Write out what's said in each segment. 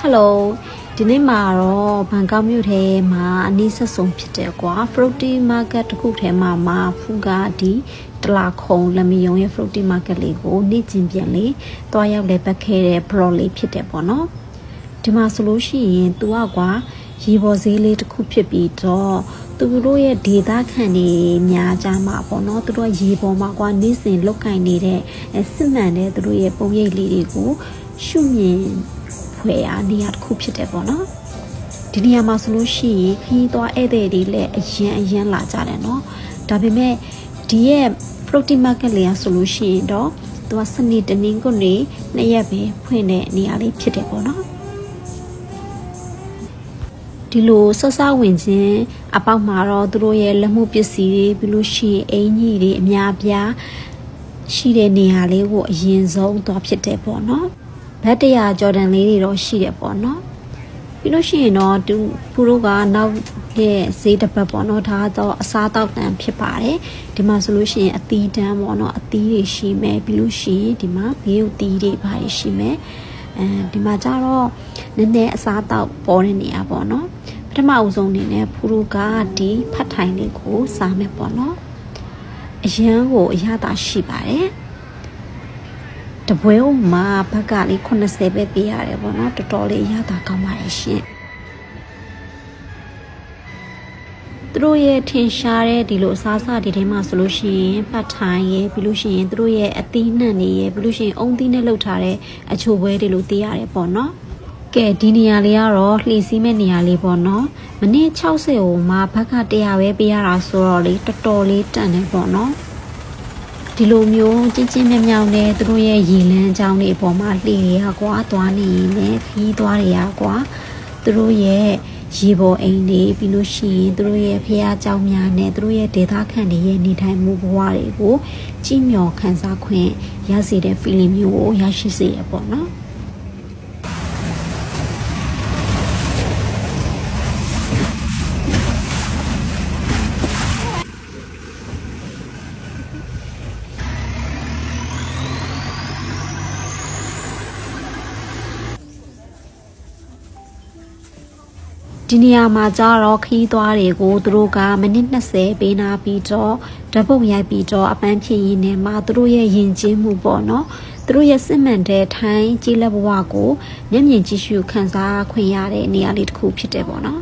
Hello ဒီနေ့မှာတော့ဘန်ကောက်မြို့ထဲမှာအနည်းဆက်ဆုံးဖြစ်တယ်ကွာ Fruity Market တစ်ခုထဲမှာဖူကဒီတလာခုံလမီယုံရဲ့ Fruity Market လေးကိုနေ့ကျင်ပြန်လေးတွားရောက်လဲပတ်ခဲ့တဲ့ blog လေးဖြစ်တယ်ပေါ့နော်ဒီမှာဆိုလို့ရှိရင်သူကကွာရေပေါ်ဈေးလေးတစ်ခုဖြစ်ပြီးတော့သူတို့ရဲ့ဒေတာခန့်နေများကြမှာပေါ့နော်သူတို့ရေပေါ်မှာကွာနေ့စဉ်လုတ်ကင်နေတဲ့စစ်မှန်တဲ့သူတို့ရဲ့ပုံရိပ်လေးတွေကိုရှုမြင်ဖွယ်အားနေရာတစ်ခုဖြစ်တယ်ပေါ့နော်ဒီနေရာမှာဆိုလို့ရှိရင်ခီးသွားဧည့်သည်တွေလည်းအရင်လာကြတယ်နော်ဒါပေမဲ့ဒီရဲ့ Fruity Market လေးကဆိုလို့ရှိရင်တော့သူကစနေတနင်္ဂနွေ2ရက်ပဲဖွင့်တဲ့နေရာလေးဖြစ်တယ်ပေါ့နော်ဒီလိုဆော့ဆော့ဝင်ခြင်းအပေါက်မှာတော့သူတို့ရဲ့လက်မှုပစ္စည်းတွေပြီးလို့ရှိရင်အင်ကြီးတွေအများပြားရှိတဲ့နေရာလေးကိုအရင်ဆုံးသွားဖြစ်တယ်ပေါ့နော်ဘတ်100ဂျော်ဒန်လေးတွေတော့ရှိတယ်ပေါ့နော်ပြီးလို့ရှိရင်တော့သူတို့ကနောက်ရဲ့ဈေးတစ်ပတ်ပေါ့နော်ဒါတော့အစားတောက်တန်ဖြစ်ပါတယ်ဒီမှာဆိုလို့ရှိရင်အသီးတန်းပေါ့နော်အသီးတွေရှိမယ်ပြီးလို့ရှိရင်ဒီမှာဘေးဥသီးတွေပါရှိမယ်ဒီမှာကျတော့နည်းနည်းအစားတောက်ပေါ်တဲ့နေရာပေါ့နော်ပထမအဦးဆုံးအနေနဲ့ဖူတို့ကဒီဖတ်ထိုင်လေးကိုစားမယ်ပေါ့နော်အရန်ကိုအရသာရှိပါတယ်တပွဲမှာဘက်ကလေး80ပဲပေးရတယ်ပေါ့နော်တော်တော်လေးအရသာကောင်းပါတယ်ရှင်သူတို့ရဲ့ထင်ရှားတဲ့ဒီလိုအစားအစာတွေထဲမှာဆိုလို့ရှိရင်ပတ်ထိုင်ရဲ့ပြီးလို့ရှိရင်သူတို့ရဲ့အသီးနှံတွေရဲ့ပြီးလို့ရှိရင်အုံသီးနဲ့လှုပ်ထားတဲ့အချိုပွဲတွေလို့သိရတယ်ပေါ့နော်ကဲဒီနေရာလေးကတော့လှီစီးမဲ့နေရာလေးပေါ့နော်မိနစ်60ဟိုမှာဘက်က100ပဲပေးရတာဆိုတော့လေတော်တော်လေးတန်တယ်ပေါ့နော်ဒီလိုမျိုးချင်းမြောင်နဲ့သူတို့ရဲ့ရေလန်းချောင်းတွေအပေါ်မှာလှေရကွာသွားနေနေခီးသွားရကွာသူတို့ရဲ့ရေပေါ်အိမ်တွေပြီးလို့ရှိရင်သူတို့ရဲ့ဖျားเจ้าများနဲ့သူတို့ရဲ့ဒေသခံတွေရဲ့နေထိုင်မှုဘဝတွေကိုကြည်မြော်ခန်းစားခွင့်ရစေတဲ့ feeling မျိုးကိုရရှိစေရပေါ့နော်ဒီနေရာမှာကျတော့ခီးသွားတွေကိုသူတို့ကမိနစ်20ပေးနာပြီးတော့ဓာတ်ပုံရိုက်ပြီးတော့အပန်းဖြည့်ရင်းနဲ့မှသူတို့ရဲ့ယဉ်ကျေးမှုပေါ့နော်သူတို့ရဲ့စစ်မှန်တဲ့ထိုင်းကြီးလက်ဘဝကိုမျက်မြင်ကြည့်ရှုခန်းစားခွင့်ရတဲ့နေရာလေးတစ်ခုဖြစ်တယ်ပေါ့နော်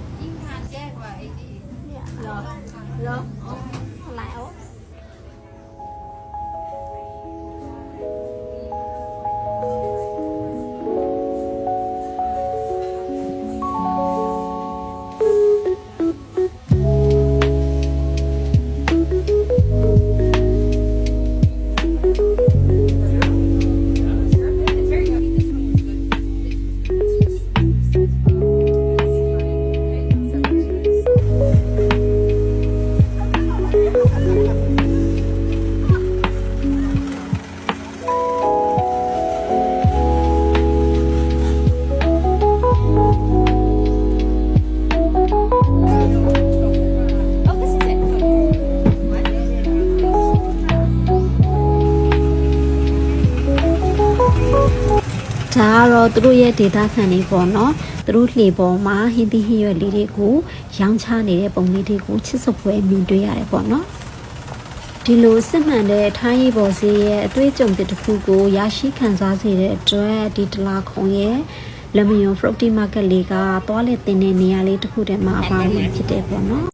ဒါကတော့သူတို့ရဲ့ဒေတာခံတွေပေါ့နော်သူတို့လှေပေါ်မှာဟင်းသီးဟင်းရွက်လေးတွေကိုရောင်းချနေတဲ့ပုံလေးတွေကိုချစ်စပွဲမြင်တွေ့ရတယ်ပေါ့နော်ဒီလိုစစ်မှန်တဲ့ထိုင်းရေပေါ်ဈေးရဲ့အတွေ့အကြုံတစ်ခုကိုရရှိခံစားစေတဲ့အတွက်ဒီတလာခုံရဲ့လမယွန် Fruity Market လေးကသွားလေတင်တဲ့နေရာလေးတစ်ခုတည်းမှာပါဝင်ဖြစ်တယ်ပေါ့နော်